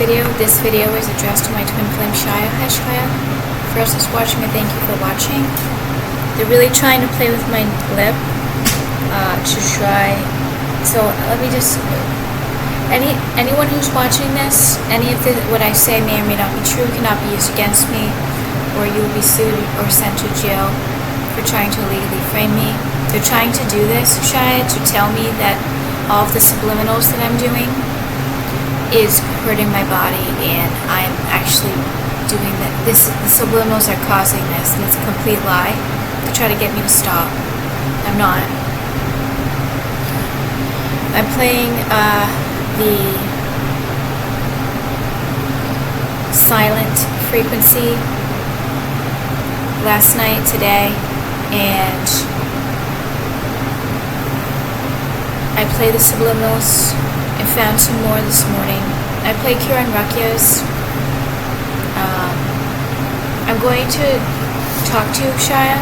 video. This video is addressed to my twin flame Shia. Hi Shia. For us that's watching, I thank you for watching. They're really trying to play with my lip to try. So let me just. Anyone who's watching this, any of what I say may or may not be true, cannot be used against me, or you will be sued or sent to jail for trying to illegally frame me. They're trying to do this, Shia, to tell me that all of the subliminals that I'm doing is hurting my body, and I'm actually doing that. The subliminals are causing this, and it's a complete lie to try to get me to stop. I'm not. I'm playing the silent frequency last night, today, and I play the subliminals and found some more this morning. I play Kiran Rakyas. I'm going to talk to you, Shia,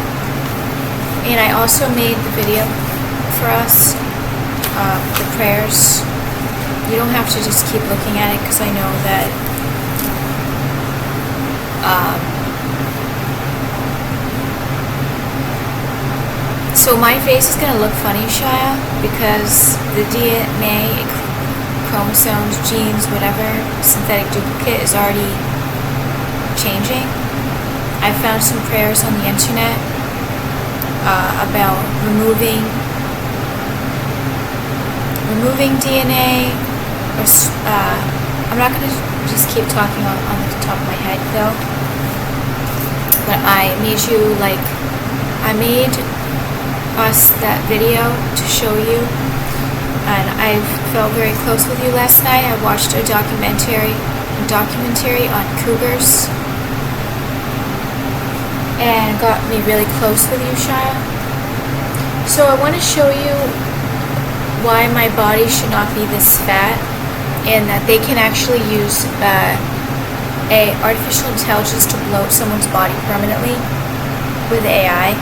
and I also made the video for us, the prayers. You don't have to just keep looking at it, because I know that so my face is going to look funny, Shia, because the DNA, chromosomes, genes, whatever, synthetic duplicate is already changing. I found some prayers on the internet about removing DNA. I'm not going to just keep talking on the top of my head, though. But I made us that video to show you, and I felt very close with you last night. I watched a documentary on cougars, and got me really close with you, Shia. So I want to show you why my body should not be this fat, and that they can actually use a artificial intelligence to bloat someone's body permanently with AI.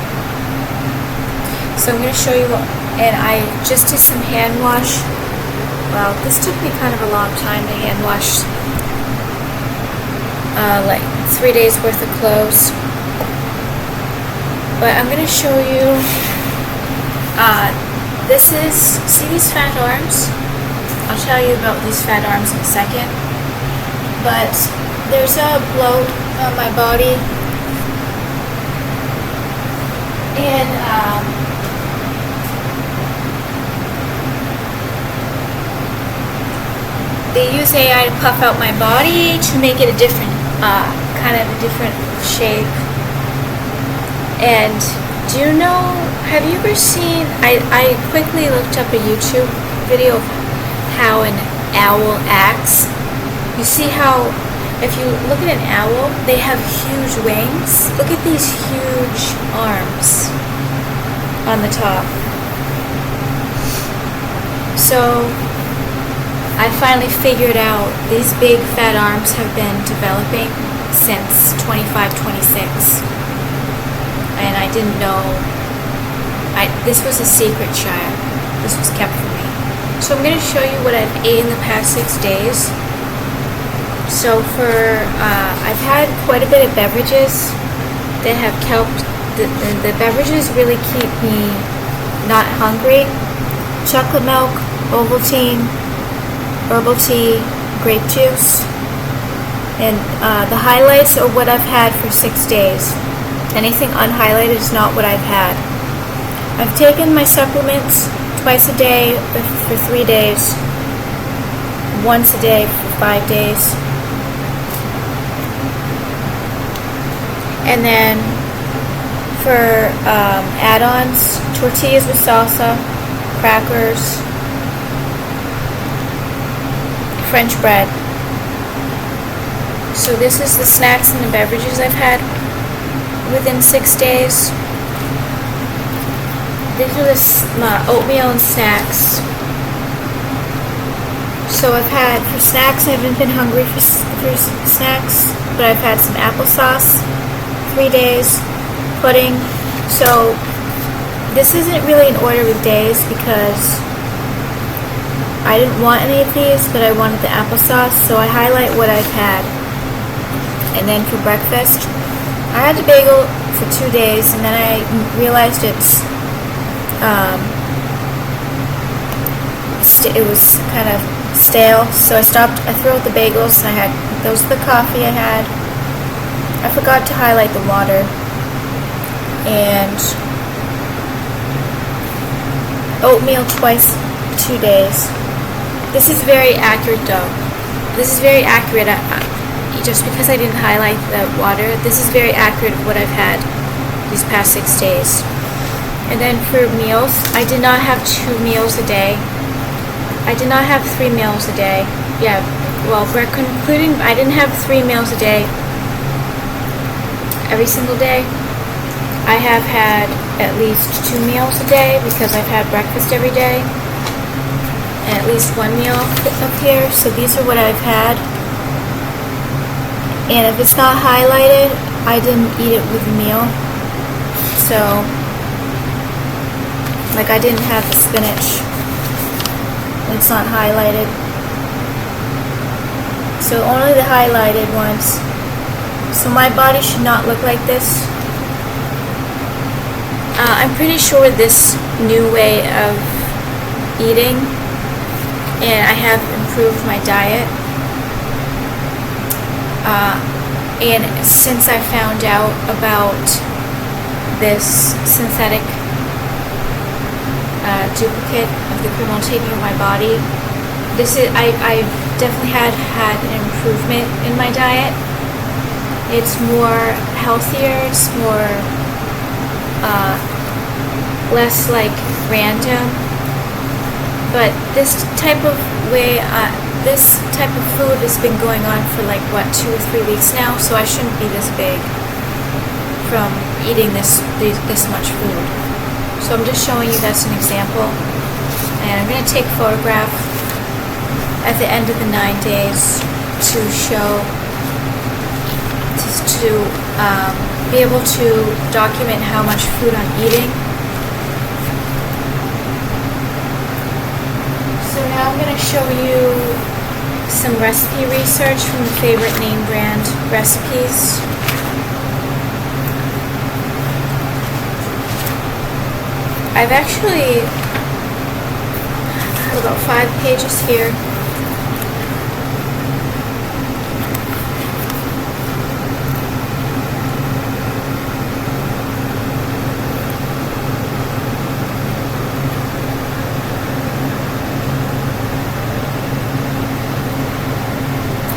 So I'm going to show you and I just did some hand wash. Well, this took me kind of a long time to hand wash, like 3 days worth of clothes. But I'm going to show you, see these fat arms? I'll tell you about these fat arms in a second. But there's a bloat on my body, and they use AI to puff out my body to make it a different, kind of a different shape. And do you know, have you ever seen, I quickly looked up a YouTube video of how an owl acts. You see how, if you look at an owl, they have huge wings. Look at these huge arms on the top. So I finally figured out these big fat arms have been developing since 25, 26. And I didn't know, this was a secret, Shia. This was kept from me. So I'm going to show you what I've ate in the past 6 days. So I've had quite a bit of beverages that have helped. The beverages really keep me not hungry. Chocolate milk, Ovaltine, herbal tea, grape juice, and the highlights are what I've had for 6 days. Anything unhighlighted is not what I've had. I've taken my supplements twice a day for 3 days, once a day for 5 days, and then for add-ons, tortillas with salsa, crackers, French bread. So this is the snacks and the beverages I've had within 6 days. These are the oatmeal and snacks. So I've had, for snacks, I haven't been hungry for snacks, but I've had some applesauce, 3 days, pudding. So this isn't really in order with days, because I didn't want any of these, but I wanted the applesauce, so I highlight what I've had. And then for breakfast, I had the bagel for 2 days, and then I realized it was kind of stale, so I stopped. I threw out the bagels. Those are the coffee I had. I forgot to highlight the water, and oatmeal twice 2 days. This is very accurate though. This is very accurate. Just because I didn't highlight the water, this is very accurate of what I've had these past 6 days. And then for meals, I did not have 2 meals a day. I did not have 3 meals a day. Yeah, well, we're concluding I didn't have 3 meals a day every single day. I have had at least 2 meals a day because I've had breakfast every day. And at least 1 meal up here. So these are what I've had. And if it's not highlighted, I didn't eat it with a meal. So, like I didn't have the spinach. It's not highlighted. So only the highlighted ones. So my body should not look like this. I'm pretty sure this new way of eating, and I have improved my diet. And since I found out about this synthetic duplicate of the criminal taking of my body, I definitely had an improvement in my diet. It's more healthier. It's more less like random. But this type of way, this type of food has been going on for like 2 or 3 weeks now, so I shouldn't be this big from eating this much food. So I'm just showing you that's an example, and I'm going to take a photograph at the end of the 9 days to show, to be able to document how much food I'm eating. So now I'm going to show you some recipe research from the favorite name brand recipes. I've actually got about 5 pages here.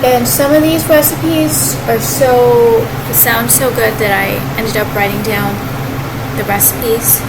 And some of these recipes sound so good that I ended up writing down the recipes.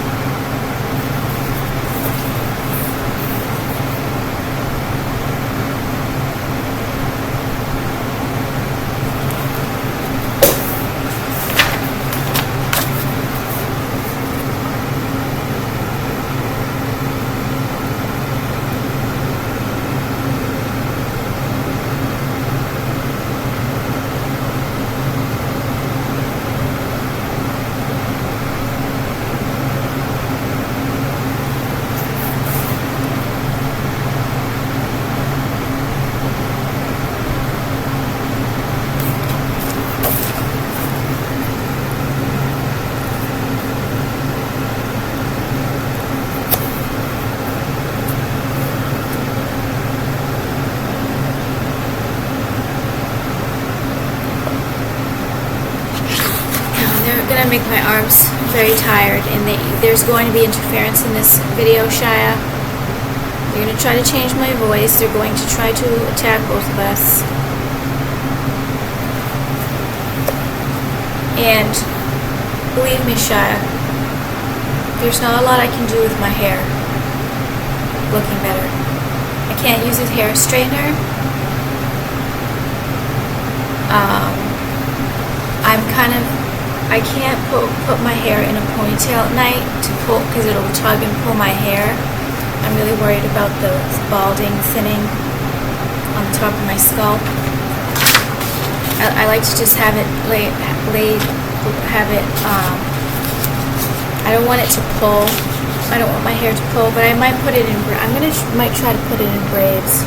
Gonna make my arms very tired, and there's going to be interference in this video, Shia. They're going to try to change my voice. They're going to try to attack both of us. And believe me, Shia, there's not a lot I can do with my hair looking better. I can't use a hair straightener. I can't put my hair in a ponytail at night to pull, because it'll tug and pull my hair. I'm really worried about the balding, thinning on the top of my skull. I like to just have it I don't want it to pull. I don't want my hair to pull, but I might put it in. Might try to put it in braids.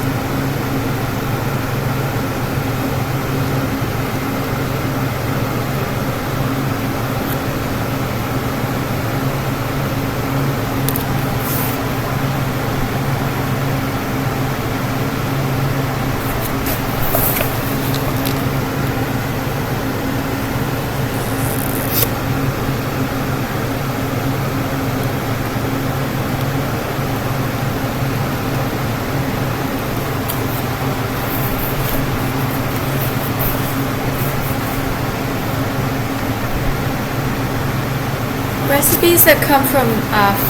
Recipes that come from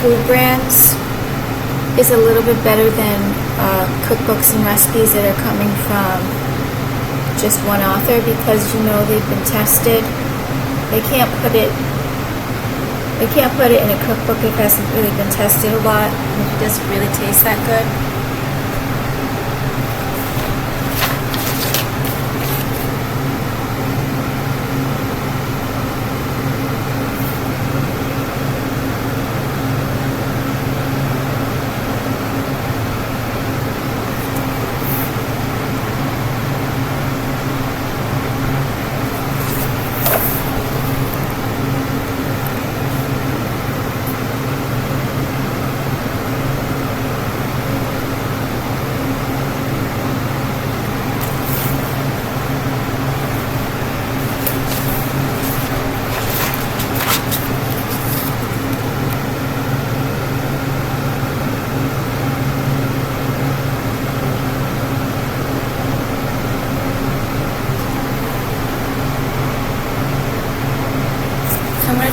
food brands is a little bit better than cookbooks and recipes that are coming from just one author, because they've been tested. They can't put it in a cookbook if it hasn't really been tested a lot, and if it doesn't really taste that good.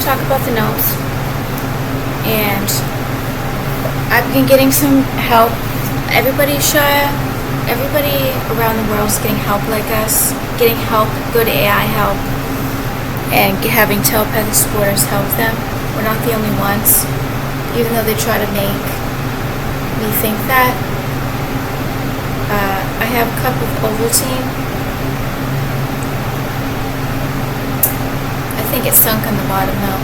Talk about the notes, and I've been getting some help. Everybody around the world is getting help like us, getting help, good AI help, and having telepathic supporters help them. We're not the only ones, even though they try to make me think that. I have a cup of Ovaltine. I think it's sunk on the bottom now.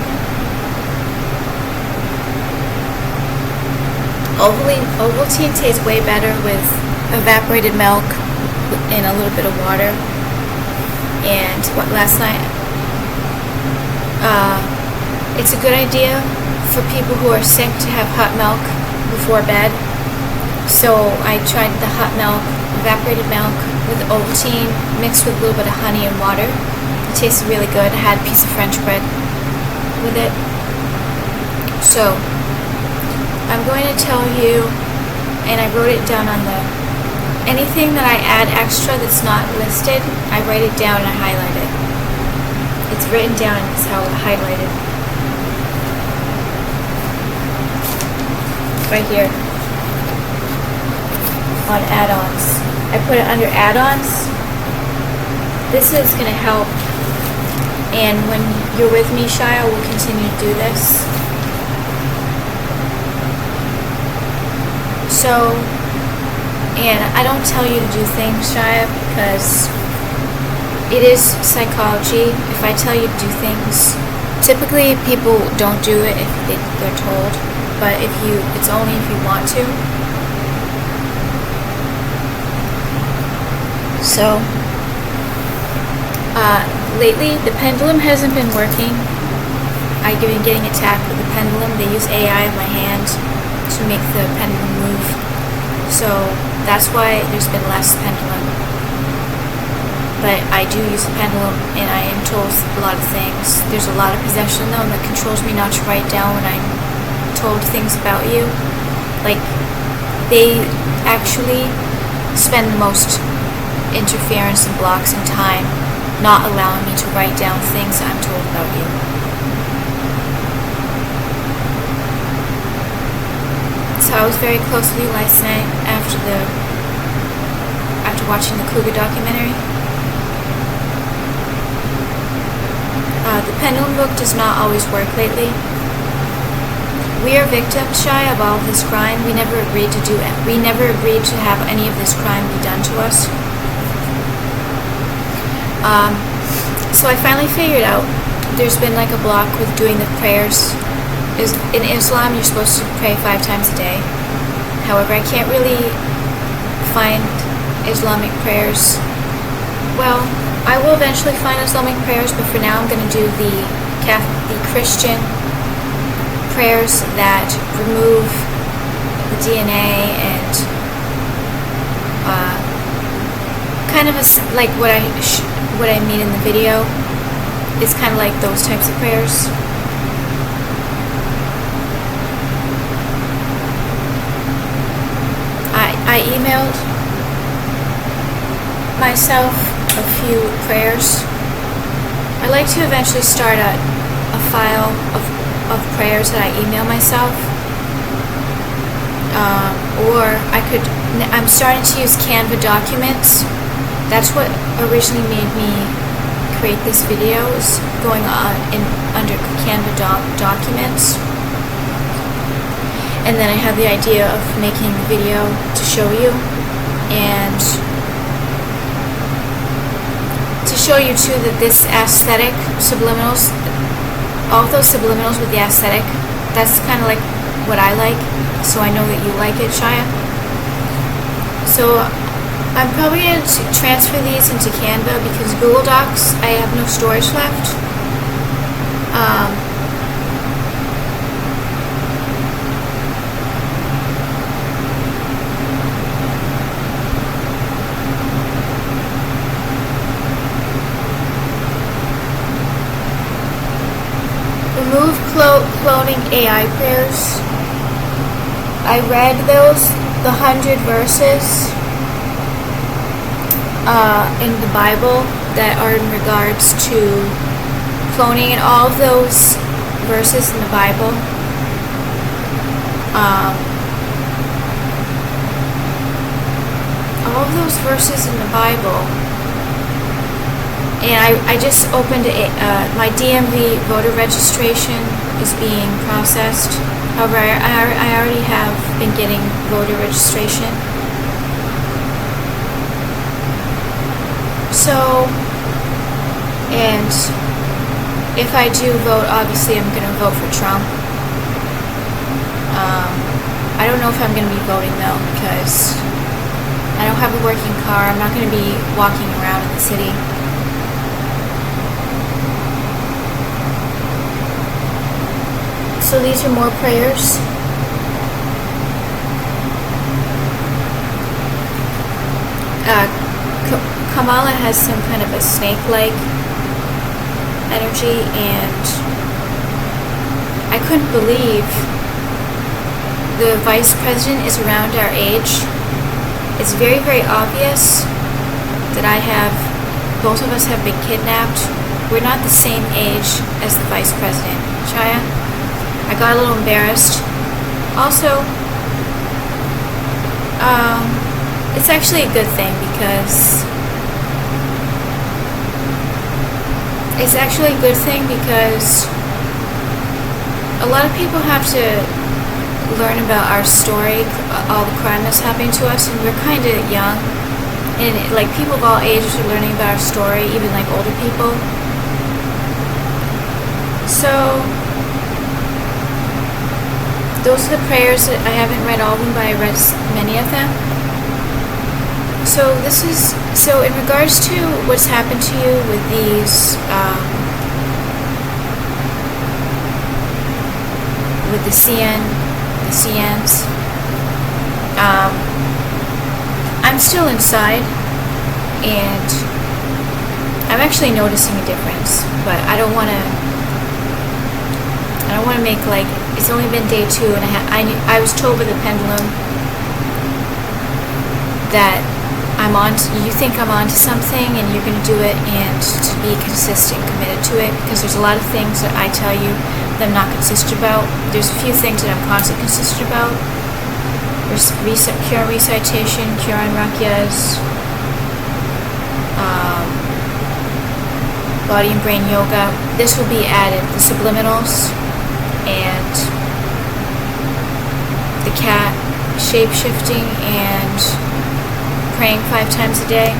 Ovaltine tastes way better with evaporated milk and a little bit of water. And last night, it's a good idea for people who are sick to have hot milk before bed. So I tried the hot milk, evaporated milk with Ovaltine mixed with a little bit of honey and water. It tasted really good. I had a piece of French bread with it. So, I'm going to tell you, and I wrote it down on anything that I add extra that's not listed, I write it down and I highlight it. It's written down and it's how highlighted. Right here. On add-ons. I put it under add-ons. This is going to help. And when you're with me, Shia, we'll continue to do this. So, and I don't tell you to do things, Shia, because it is psychology. If I tell you to do things, typically people don't do it if they're told. But it's only if you want to. So, lately, the pendulum hasn't been working. I've been getting attacked with the pendulum. They use AI in my hand to make the pendulum move. So that's why there's been less pendulum. But I do use the pendulum, and I am told a lot of things. There's a lot of possession, though, that controls me not to write down when I'm told things about you. Like, they actually spend the most interference and blocks and time not allowing me to write down things that I'm told about you. So I was very close with you last night after watching the Cougar documentary. The pendulum book does not always work lately. We are victims, Shy, of all of this crime. We never agreed to do it. We never agreed to have any of this crime be done to us. So I finally figured out there's been like a block with doing the prayers in Islam, you're supposed to pray 5 times a day. However, I can't really find Islamic prayers. Well, I will eventually find Islamic prayers, but for now I'm going to do the Christian prayers that remove the DNA and kind of like what I made in the video. It's kind of like those types of prayers. I emailed myself a few prayers. I'd like to eventually start a file of prayers that I email myself. Or I'm starting to use Canva documents. That's what originally made me create this video, is going on under Canva documents. And then I have the idea of making a video to show you, and to show you too that this aesthetic subliminals, all those subliminals with the aesthetic, that's kind of like what I like, so I know that you like it, Shia. So I'm probably going to transfer these into Canva, because Google Docs, I have no storage left. Remove cloning AI prayers. I read those, the 100 verses in the Bible that are in regards to cloning, and all of those verses in the Bible and I just opened my DMV voter registration is being processed. However, I already have been getting voter registration. So, and if I do vote, obviously I'm going to vote for Trump. I don't know if I'm going to be voting though, because I don't have a working car. I'm not going to be walking around in the city. So these are more prayers. Kamala has some kind of a snake-like energy, and I couldn't believe the vice president is around our age. It's very, very obvious that both of us have been kidnapped. We're not the same age as the vice president. Chaya, I got a little embarrassed. Also, it's actually a good thing, because a lot of people have to learn about our story, all the crime that's happening to us, and we're kind of young, and like people of all ages are learning about our story, even like older people. So those are the prayers that I haven't read all of them, but I read many of them. So in regards to what's happened to you with these, with the CNs, I'm still inside, and I'm actually noticing a difference, but I don't want to make like, it's only been day 2 and I was told by the pendulum that you think I'm onto something, and you're going to do it, and to be consistent, committed to it, because there's a lot of things that I tell you that I'm not consistent about. There's a few things that I'm constantly consistent about. There's Quran recitation, Quran Rakyas, body and brain yoga. This will be added, the subliminals, and the cat shape-shifting, and praying 5 times a day,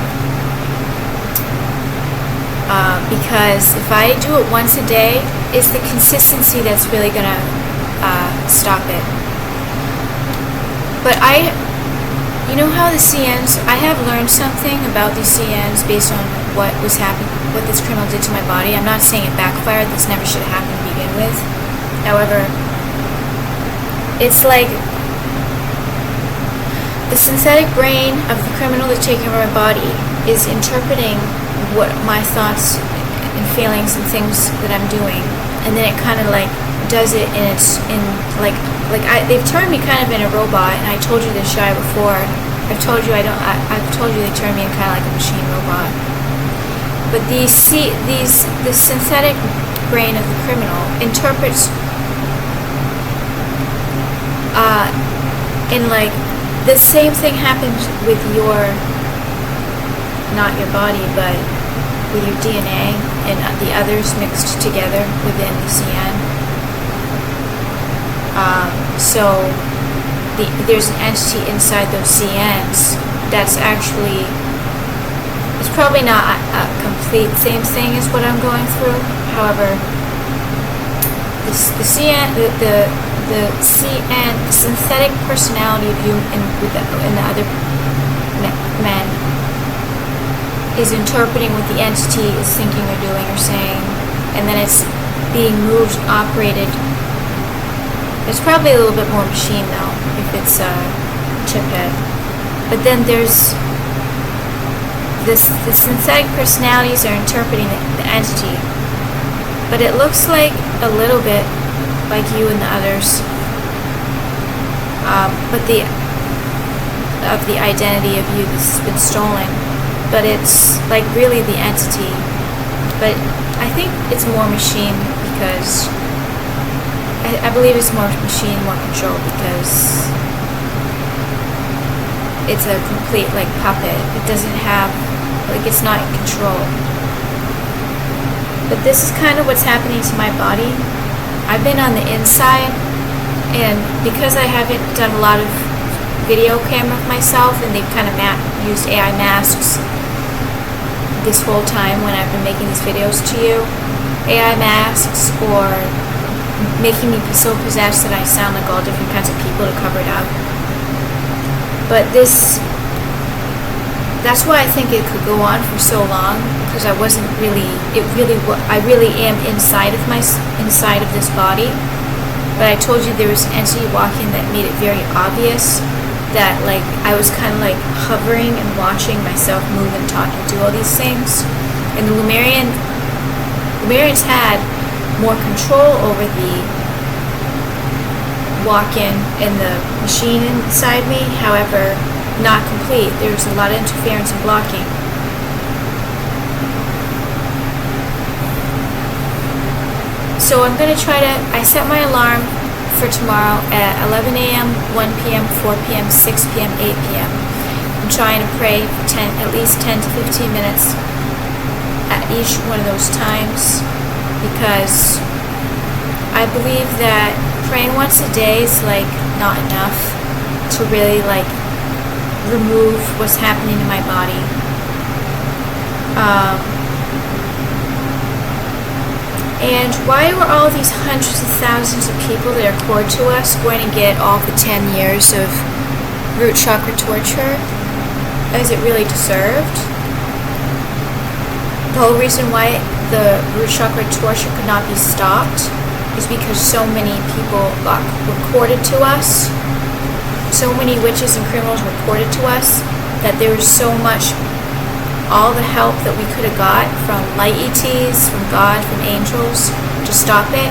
because if I do it once a day, it's the consistency that's really gonna stop it. But you know how the CNs, I have learned something about these CNs based on what was happening, what this criminal did to my body. I'm not saying it backfired, this never should have happened to begin with. However, it's like the synthetic brain of the criminal that's taking over my body is interpreting what my thoughts and feelings and things that I'm doing, and then it kind of like does it they've turned me kind of in a robot. And I told you this, Shia, before. I've told you they turned me in kind of like a machine robot. But the synthetic brain of the criminal interprets in like the same thing happens with not your body, but with your DNA and the others mixed together within the CN. So there's an entity inside those CNs that's actually, it's probably not a complete same thing as what I'm going through. However, the CN, the synthetic personality of you and the other men is interpreting what the entity is thinking or doing or saying, and then it's being moved, operated. It's probably a little bit more machine though, if it's a chip head. But then there's the synthetic personalities are interpreting the entity. But it looks like a little bit like you and the others. But the identity of you that's been stolen. But it's like really the entity. But I think it's more machine because I believe it's more machine, more control, because it's a complete like puppet. It doesn't have, like, it's not in control. But this is kind of what's happening to my body. I've been on the inside, and because I haven't done a lot of video camera of myself, and they've kind of used AI masks this whole time when I've been making these videos to you, AI masks, or making me so possessed that I sound like all different kinds of people to cover it up. But that's why I think it could go on for so long, because I really am inside of this body. But I told you there was an entity walking that made it very obvious that like I was kind of like hovering and watching myself move and talk and do all these things. And the Lemurians had more control over the walk-in and the machine inside me. However, not complete. There was a lot of interference and blocking. So I'm going to I set my alarm for tomorrow at 11 a.m., 1 p.m., 4 p.m., 6 p.m., 8 p.m. I'm trying to pray for at least 10 to 15 minutes at each one of those times, because I believe that praying once a day is like not enough to really like remove what's happening in my body. And why were all these hundreds of thousands of people that are core to us going to get all the 10 years of root chakra torture as it really deserved? The whole reason why the root chakra torture could not be stopped is because so many people got recorded to us, so many witches and criminals reported to us, that there was so much, all the help that we could have got from light ETs, from God, from angels to stop it.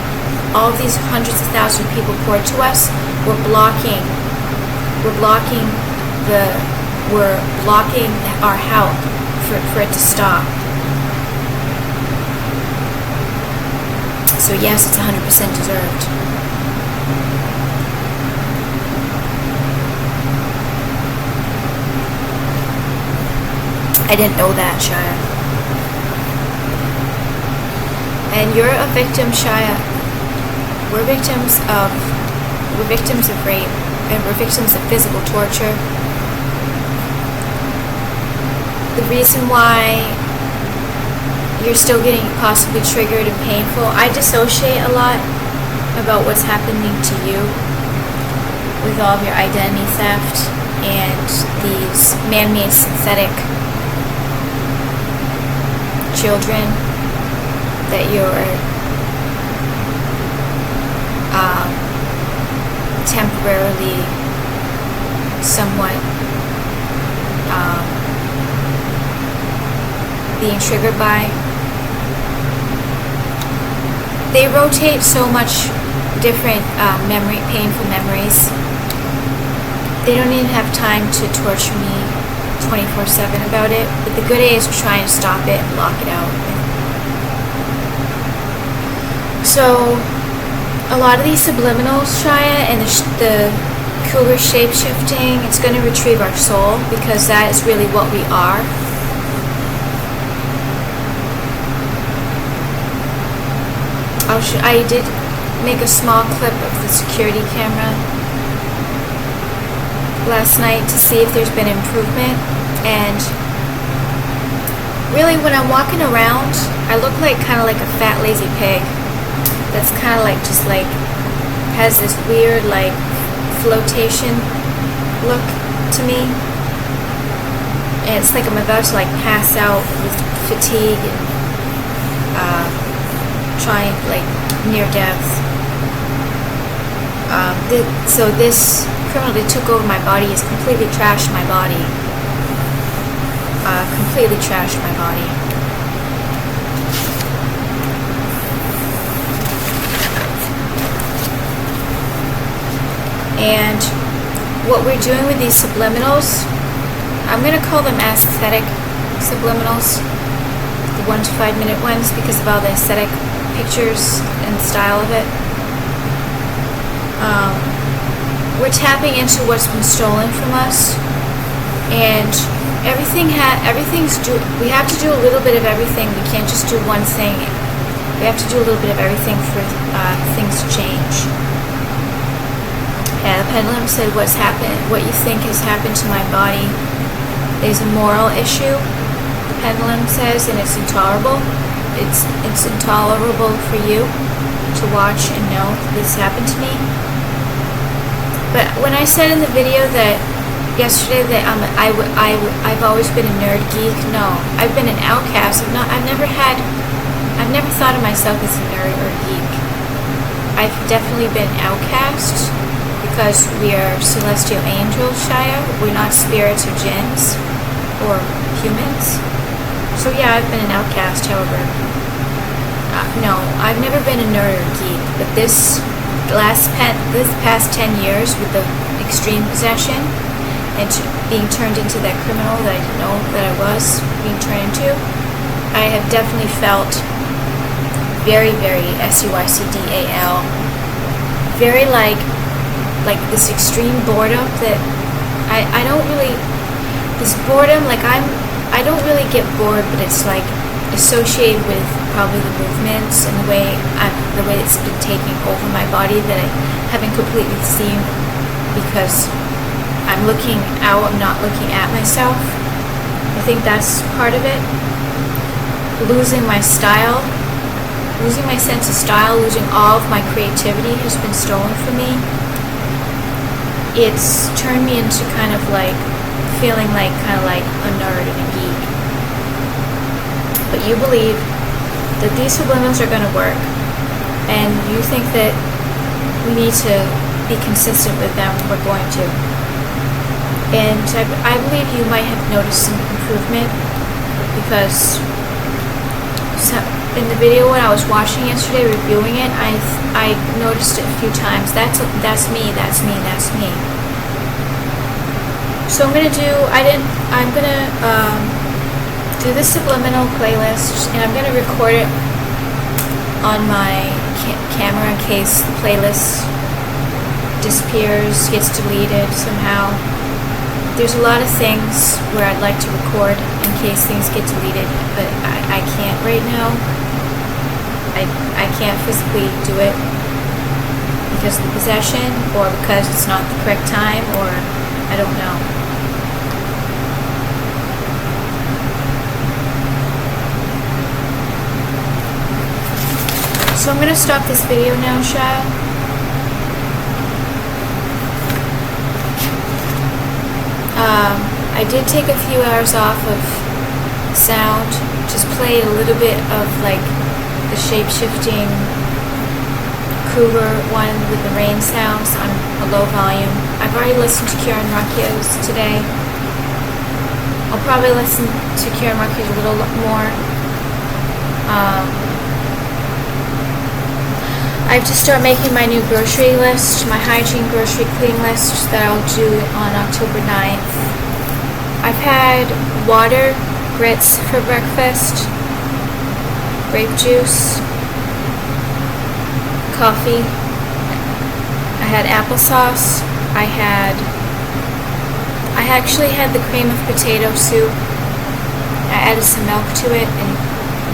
All of these hundreds of thousands of people reported to us were blocking our help for it to stop. So yes, it's 100% deserved. I didn't know that, Shia. And you're a victim, Shia. We're victims of rape, and we're victims of physical torture. The reason why you're still getting possibly triggered and painful, I dissociate a lot, about what's happening to you with all of your identity theft and these man-made synthetic children that you're temporarily somewhat being triggered by. They rotate so much different painful memories. They don't even have time to torture me 24/7 about it, but the good is try and stop it and lock it out. So a lot of these subliminals, Shia, and the cougar shape-shifting, it's going to retrieve our soul, because that is really what we are. I did make a small clip of the security camera last night to see if there's been improvement, and really when I'm walking around I look like kind of like a fat lazy pig that's kind of like just like has this weird like flotation look to me, and it's like I'm about to like pass out with fatigue and trying like near death. So this criminal that took over my body has completely trashed my body. Completely trashed my body. And what we're doing with these subliminals, I'm going to call them aesthetic subliminals, the 1 to 5 minute ones, because of all the aesthetic pictures and the style of it. We're tapping into what's been stolen from us, and we have to do a little bit of everything. We can't just do one thing. We have to do a little bit of everything for things to change. Yeah, the pendulum said what you think has happened to my body is a moral issue. The pendulum says, and it's intolerable. It's intolerable for you to watch and know that this happened to me. But when I said in the video that yesterday that I've always been a nerd geek, no, I've been an outcast. I've never thought of myself as a nerd or a geek. I've definitely been an outcast because we are celestial angels, Shia. We're not spirits or jinns or humans. So yeah, I've been an outcast. However, no, I've never been a nerd or geek. But this past 10 years with the extreme possession and being turned into that criminal that I didn't know that I was being turned into, I have definitely felt very, very SUICDAL, very like this extreme boredom that I don't really, this boredom, like I don't really get bored, but it's like associated with probably the movements and the way it's been taking over my body that I haven't completely seen because I'm looking out, I'm not looking at myself. I think that's part of it. Losing my style, losing my sense of style, losing all of my creativity has been stolen from me. It's turned me into kind of like feeling like kind of like a nerd and a geek. But you believe that these subliminals are going to work, and you think that we need to be consistent with them. We're going to. And I believe you might have noticed some improvement because in the video when I was watching yesterday, reviewing it, I noticed it a few times. That's me. So I'm gonna do this subliminal playlist, and I'm gonna record it on my camera in case the playlist disappears, gets deleted somehow. There's a lot of things where I'd like to record in case things get deleted, but I can't right now. I can't physically do it because of the possession, or because it's not the correct time, or I don't know. So I'm going to stop this video now, Shia. I did take a few hours off of sound, just played a little bit of like the shape-shifting cougar one with the rain sounds on a low volume. I've already listened to Kieran Rucchio's today. I'll probably listen to Kieran Rucchio's a little more. I have to start making my new grocery list, my hygiene grocery cleaning list that I'll do on October 9th. I've had water, grits for breakfast, grape juice, coffee. I had applesauce. I actually had the cream of potato soup. I added some milk to it and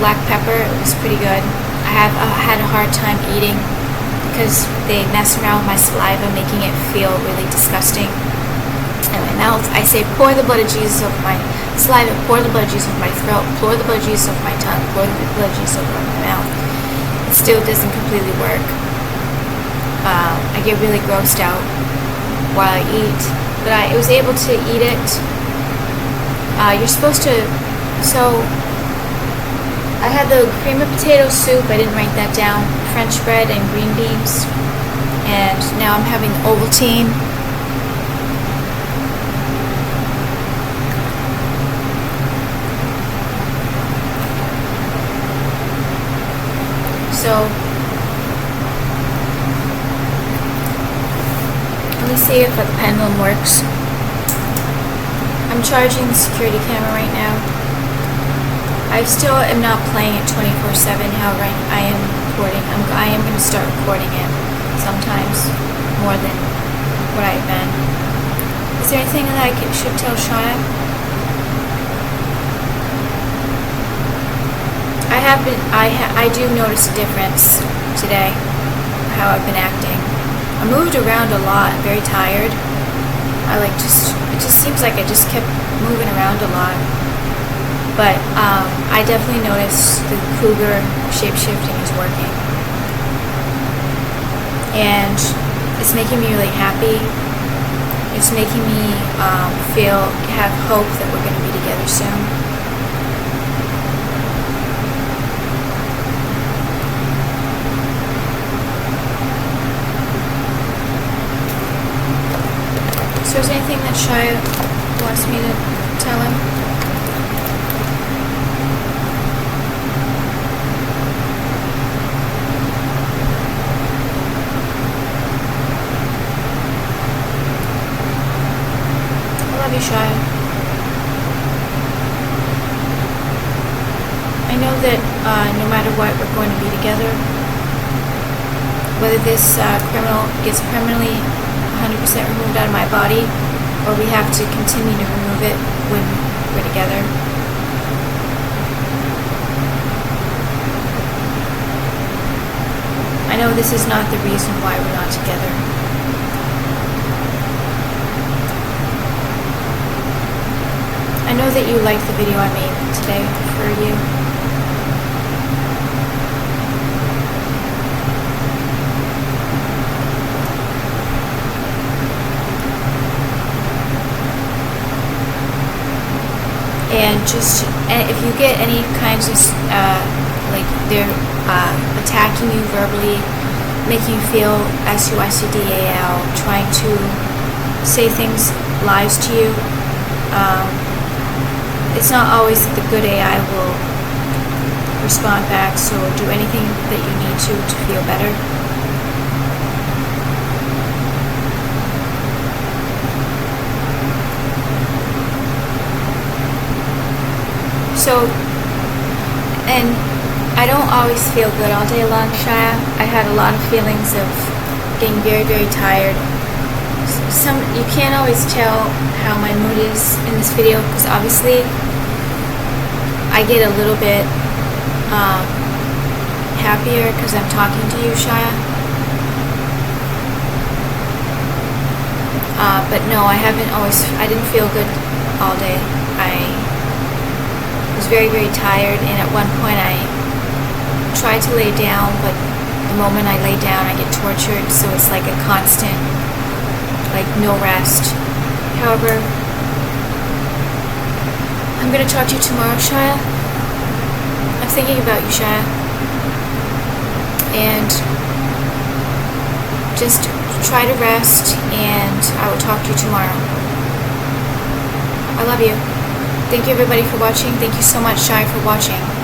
black pepper. It was pretty good. I had a hard time eating because they mess around with my saliva, making it feel really disgusting. In my mouth, I say, pour the blood of Jesus over my saliva, pour the blood of Jesus over my throat, pour the blood of Jesus over my tongue, pour the blood of Jesus over my mouth. It still doesn't completely work. I get really grossed out while I eat, but I was able to eat it. You're supposed to, so I had the cream of potato soup, I didn't write that down, French bread and green beans, and now I'm having Ovaltine. So, let me see if the pendulum works. I'm charging the security camera right now. I still am not playing it 24/7. However, I am recording. I am going to start recording it sometimes more than what I've been. Is there anything that I should tell Shia? I do notice a difference today, how I've been acting. I moved around a lot, I'm very tired. It just seems like I just kept moving around a lot. But I definitely noticed the cougar shape-shifting is working. And it's making me really happy. It's making me have hope that we're going to be together soon. So is there anything that Shia wants me to tell him? I love you, Shia. I know that no matter what, we're going to be together. Whether this criminal gets permanently 100% removed out of my body, or we have to continue to remove it when we're together. I know this is not the reason why we're not together. I know that you liked the video I made today for you. And if you get any kinds of, like they're attacking you verbally, making you feel SUICDAL, trying to say things, lies to you, it's not always that the good AI will respond back, so do anything that you need to feel better. So, and I don't always feel good all day long, Shia. I had a lot of feelings of getting very, very tired. You can't always tell how my mood is in this video, because obviously I get a little bit happier because I'm talking to you, Shia. But no, I didn't feel good all day. I was very, very tired, and at one point I tried to lay down, but The moment I lay down, I get tortured, so it's like a constant, like no rest. However, I'm gonna talk to you tomorrow, Shia. I'm thinking about you, Shia. And just try to rest, and I will talk to you tomorrow. I love you. Thank you everybody for watching. Thank you so much, Shia, for watching.